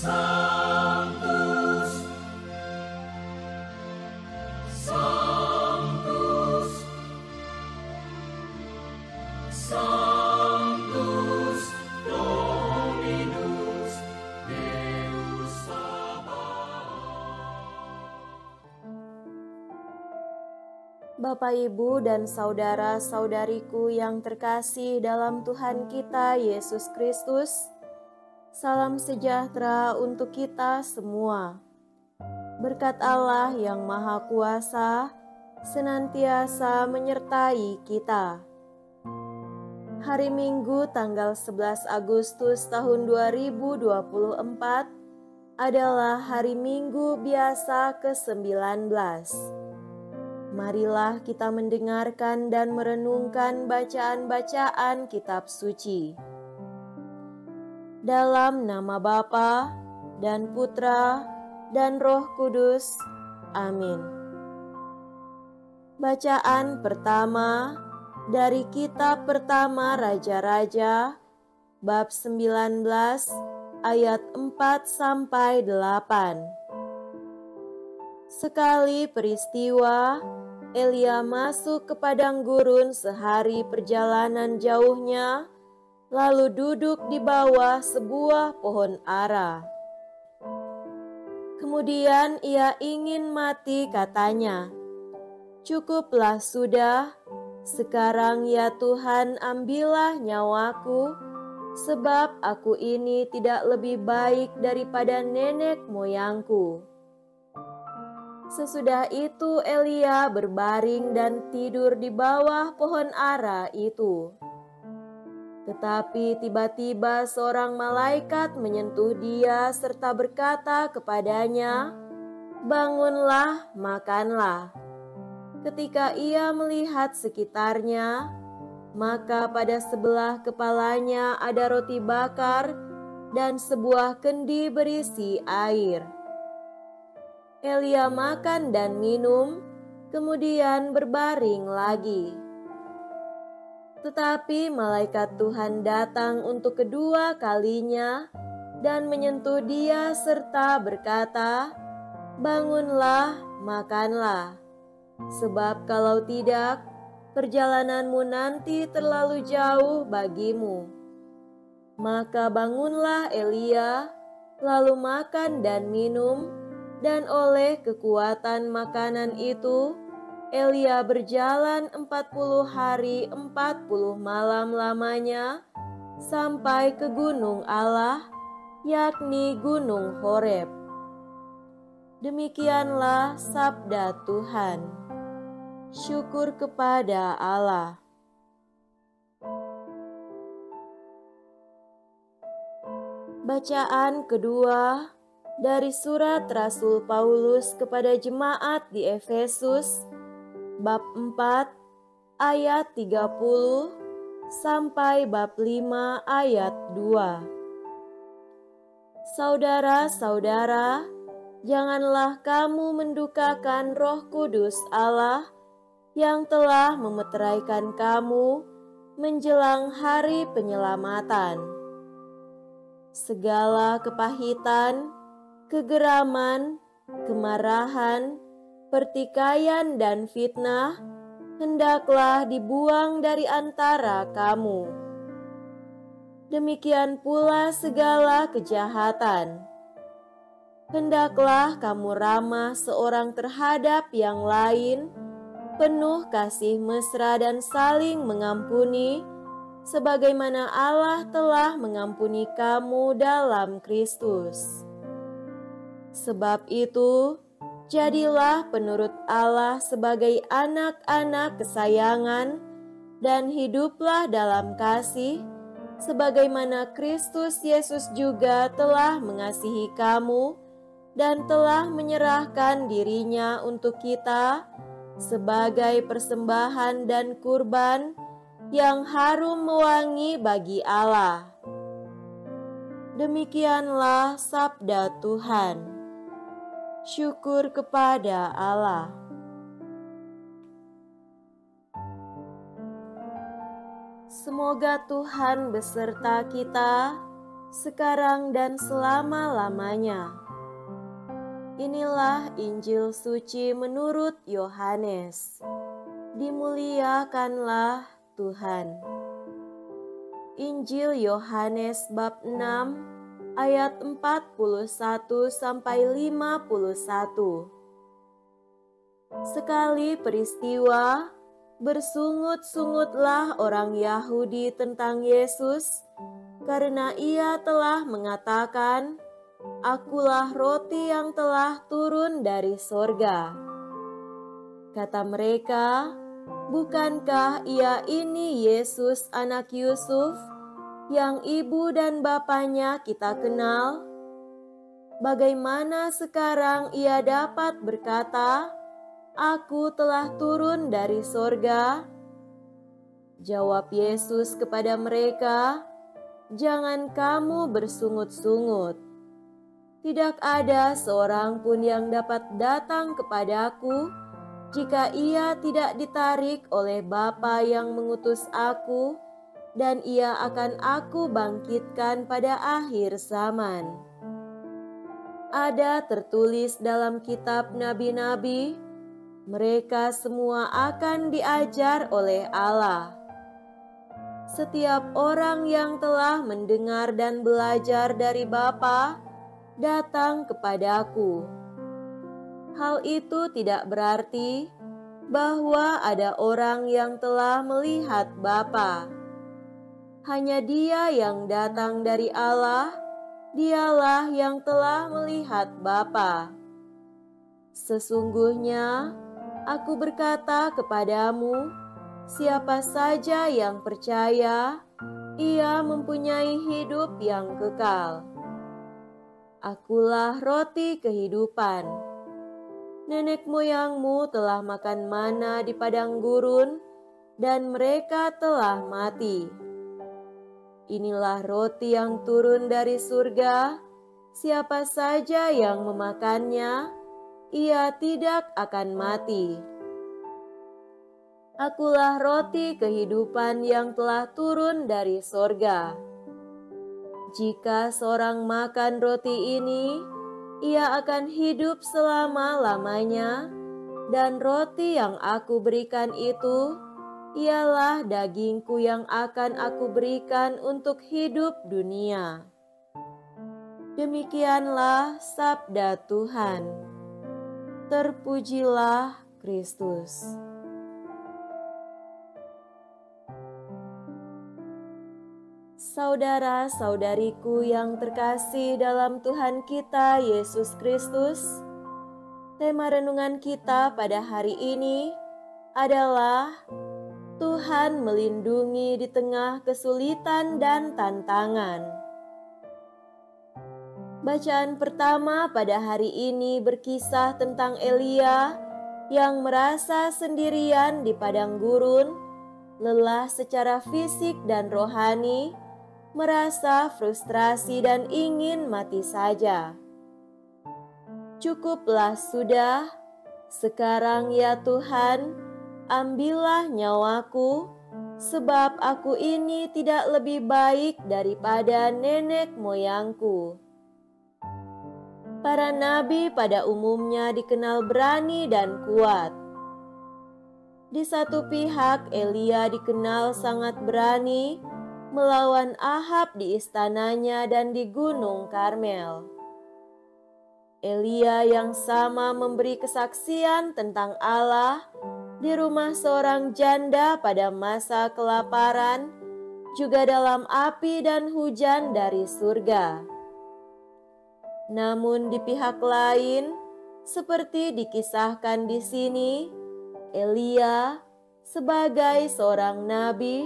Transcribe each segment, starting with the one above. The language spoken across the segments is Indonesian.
Sanctus, Sanctus, Sanctus Dominus Deus Sabaoth. Bapak, Ibu, dan saudara-saudariku yang terkasih dalam Tuhan kita Yesus Kristus, salam sejahtera untuk kita semua. Berkat Allah yang Maha Kuasa senantiasa menyertai kita. Hari Minggu tanggal 11 Agustus tahun 2024 adalah hari Minggu biasa ke-19. Marilah kita mendengarkan dan merenungkan bacaan-bacaan kitab suci. Dalam nama Bapa dan Putra dan Roh Kudus. Amin. Bacaan pertama dari kitab pertama Raja-Raja, bab 19 ayat 4-8. Sekali peristiwa, Elia masuk ke padang gurun sehari perjalanan jauhnya, lalu duduk di bawah sebuah pohon ara. Kemudian ia ingin mati, katanya, "Cukuplah sudah, sekarang ya Tuhan, ambillah nyawaku, sebab aku ini tidak lebih baik daripada nenek moyangku." Sesudah itu Elia berbaring dan tidur di bawah pohon ara itu. Tetapi tiba-tiba seorang malaikat menyentuh dia serta berkata kepadanya, "Bangunlah, makanlah." Ketika ia melihat sekitarnya, maka pada sebelah kepalanya ada roti bakar dan sebuah kendi berisi air. Elia makan dan minum, kemudian berbaring lagi. Tetapi malaikat Tuhan datang untuk kedua kalinya dan menyentuh dia serta berkata, "Bangunlah, makanlah, sebab kalau tidak, perjalananmu nanti terlalu jauh bagimu." Maka bangunlah Elia, lalu makan dan minum, dan oleh kekuatan makanan itu, Elia berjalan 40 hari 40 malam lamanya sampai ke gunung Allah, yakni Gunung Horeb. Demikianlah sabda Tuhan. Syukur kepada Allah. Bacaan kedua dari surat Rasul Paulus kepada jemaat di Efesus, bab 4 ayat 30 sampai bab 5 ayat 2. Saudara-saudara, janganlah kamu mendukakan Roh Kudus Allah yang telah memeteraikan kamu menjelang hari penyelamatan. Segala kepahitan, kegeraman, kemarahan, pertikaian, dan fitnah hendaklah dibuang dari antara kamu. Demikian pula segala kejahatan. Hendaklah kamu ramah seorang terhadap yang lain, penuh kasih mesra dan saling mengampuni, sebagaimana Allah telah mengampuni kamu dalam Kristus. Sebab itu, jadilah penurut Allah sebagai anak-anak kesayangan dan hiduplah dalam kasih, sebagaimana Kristus Yesus juga telah mengasihi kamu dan telah menyerahkan dirinya untuk kita sebagai persembahan dan kurban yang harum mewangi bagi Allah. Demikianlah sabda Tuhan. Syukur kepada Allah. Semoga Tuhan beserta kita sekarang dan selama-lamanya. Inilah Injil suci menurut Yohanes. Dimuliakanlah Tuhan. Injil Yohanes bab 6 ayat 41 sampai 51. Sekali peristiwa, bersungut-sungutlah orang Yahudi tentang Yesus, karena ia telah mengatakan, "Akulah roti yang telah turun dari sorga." Kata mereka, "Bukankah ia ini Yesus anak Yusuf, yang ibu dan bapaknya kita kenal? Bagaimana sekarang ia dapat berkata, 'Aku telah turun dari sorga'?" Jawab Yesus kepada mereka, "Jangan kamu bersungut-sungut. Tidak ada seorang pun yang dapat datang kepadaku jika ia tidak ditarik oleh Bapa yang mengutus aku, dan ia akan aku bangkitkan pada akhir zaman. Ada tertulis dalam kitab nabi-nabi, mereka semua akan diajar oleh Allah. Setiap orang yang telah mendengar dan belajar dari Bapa datang kepadaku. Hal itu tidak berarti bahwa ada orang yang telah melihat Bapa. Hanya Dia yang datang dari Allah, Dialah yang telah melihat Bapa. Sesungguhnya, aku berkata kepadamu, siapa saja yang percaya, ia mempunyai hidup yang kekal. Akulah roti kehidupan. Nenek moyangmu telah makan mana di padang gurun, dan mereka telah mati. Inilah roti yang turun dari surga. Siapa saja yang memakannya, ia tidak akan mati. Akulah roti kehidupan yang telah turun dari sorga. Jika seorang makan roti ini, ia akan hidup selama-lamanya, dan roti yang aku berikan itu ialah dagingku yang akan aku berikan untuk hidup dunia. Demikianlah sabda Tuhan. Terpujilah Kristus. Saudara-saudariku yang terkasih dalam Tuhan kita Yesus Kristus, tema renungan kita pada hari ini adalah Tuhan melindungi di tengah kesulitan dan tantangan. Bacaan pertama pada hari ini berkisah tentang Elia yang merasa sendirian di padang gurun, lelah secara fisik dan rohani, merasa frustrasi dan ingin mati saja. Cukuplah sudah, sekarang ya Tuhan, ambillah nyawaku, sebab aku ini tidak lebih baik daripada nenek moyangku. Para nabi pada umumnya dikenal berani dan kuat. Di satu pihak, Elia dikenal sangat berani melawan Ahab di istananya dan di Gunung Karmel. Elia yang sama memberi kesaksian tentang Allah di rumah seorang janda pada masa kelaparan, juga dalam api dan hujan dari surga. Namun di pihak lain, seperti dikisahkan di sini, Elia sebagai seorang nabi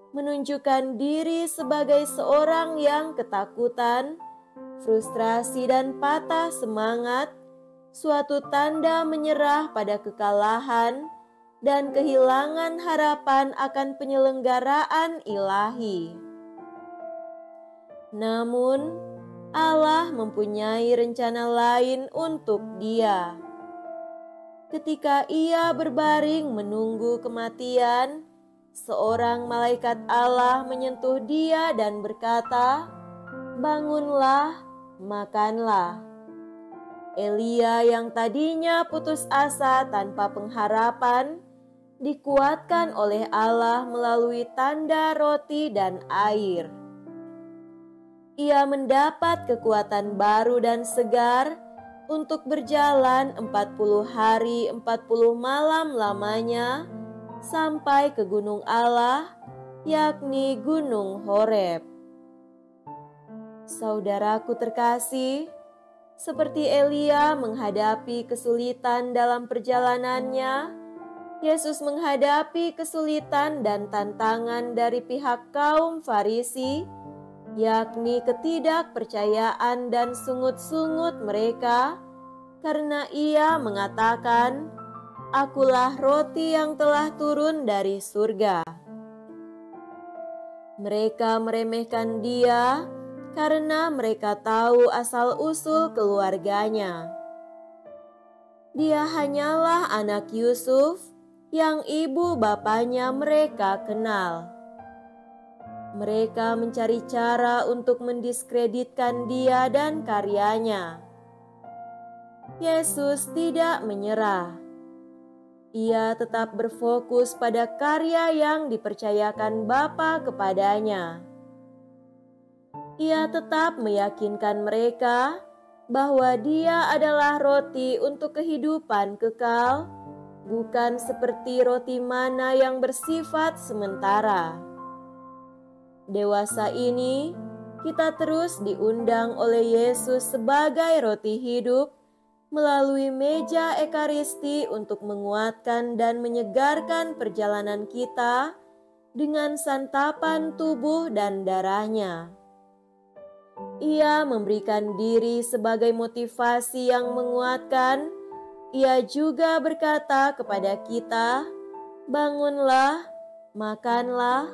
menunjukkan diri sebagai seorang yang ketakutan, frustrasi dan patah semangat, suatu tanda menyerah pada kekalahan dan kehilangan harapan akan penyelenggaraan ilahi. Namun, Allah mempunyai rencana lain untuk dia. Ketika ia berbaring menunggu kematian, seorang malaikat Allah menyentuh dia dan berkata, bangunlah, makanlah. Elia yang tadinya putus asa tanpa pengharapan, dikuatkan oleh Allah melalui tanda roti dan air. Ia mendapat kekuatan baru dan segar untuk berjalan 40 hari 40 malam lamanya sampai ke gunung Allah, yakni Gunung Horeb. Saudaraku terkasih, seperti Elia menghadapi kesulitan dalam perjalanannya, Yesus menghadapi kesulitan dan tantangan dari pihak kaum Farisi, yakni ketidakpercayaan dan sungut-sungut mereka, karena ia mengatakan, "Akulah roti yang telah turun dari surga." Mereka meremehkan dia karena mereka tahu asal-usul keluarganya. Dia hanyalah anak Yusuf yang ibu bapanya mereka kenal. Mereka mencari cara untuk mendiskreditkan dia dan karyanya. Yesus tidak menyerah. Ia tetap berfokus pada karya yang dipercayakan Bapa kepadanya. Ia tetap meyakinkan mereka bahwa Dia adalah roti untuk kehidupan kekal, bukan seperti roti mana yang bersifat sementara. Dewasa ini, kita terus diundang oleh Yesus sebagai roti hidup melalui meja Ekaristi untuk menguatkan dan menyegarkan perjalanan kita dengan santapan tubuh dan darahnya. Ia memberikan diri sebagai motivasi yang menguatkan. Ia juga berkata kepada kita, "Bangunlah, makanlah,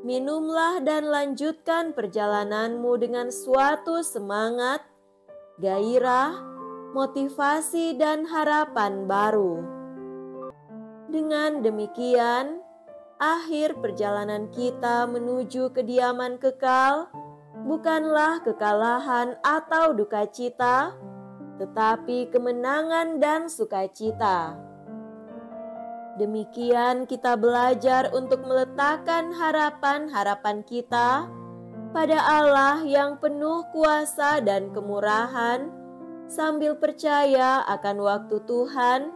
minumlah dan lanjutkan perjalananmu dengan suatu semangat, gairah, motivasi dan harapan baru." Dengan demikian, akhir perjalanan kita menuju kediaman kekal bukanlah kekalahan atau duka cita, tetapi kemenangan dan sukacita. Demikian kita belajar untuk meletakkan harapan-harapan kita pada Allah yang penuh kuasa dan kemurahan, sambil percaya akan waktu Tuhan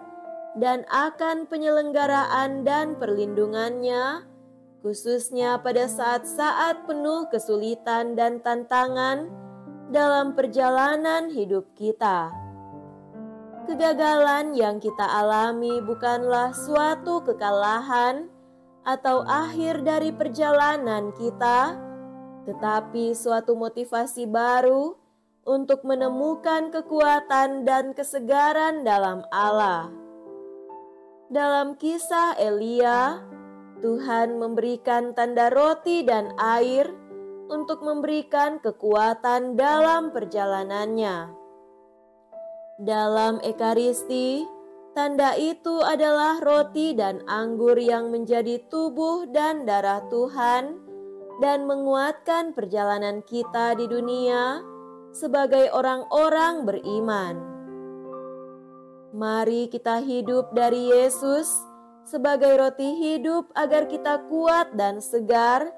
dan akan penyelenggaraan dan perlindungannya, khususnya pada saat-saat penuh kesulitan dan tantangan dalam perjalanan hidup kita. Kegagalan yang kita alami bukanlah suatu kekalahan atau akhir dari perjalanan kita, tetapi suatu motivasi baru untuk menemukan kekuatan dan kesegaran dalam Allah. Dalam kisah Elia, Tuhan memberikan tanda roti dan air untuk memberikan kekuatan dalam perjalanannya. Dalam Ekaristi, tanda itu adalah roti dan anggur yang menjadi tubuh dan darah Tuhan dan menguatkan perjalanan kita di dunia sebagai orang-orang beriman. Mari kita hidup dari Yesus sebagai roti hidup agar kita kuat dan segar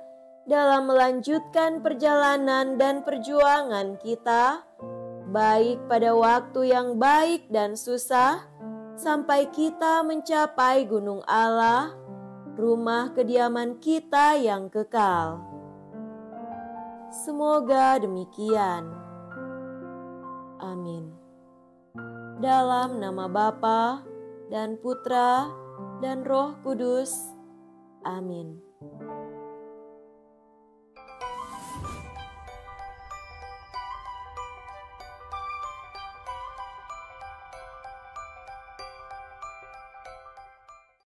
dalam melanjutkan perjalanan dan perjuangan kita, baik pada waktu yang baik dan susah, sampai kita mencapai gunung Allah, rumah kediaman kita yang kekal. Semoga demikian. Amin. Dalam nama Bapa dan Putra dan Roh Kudus. Amin.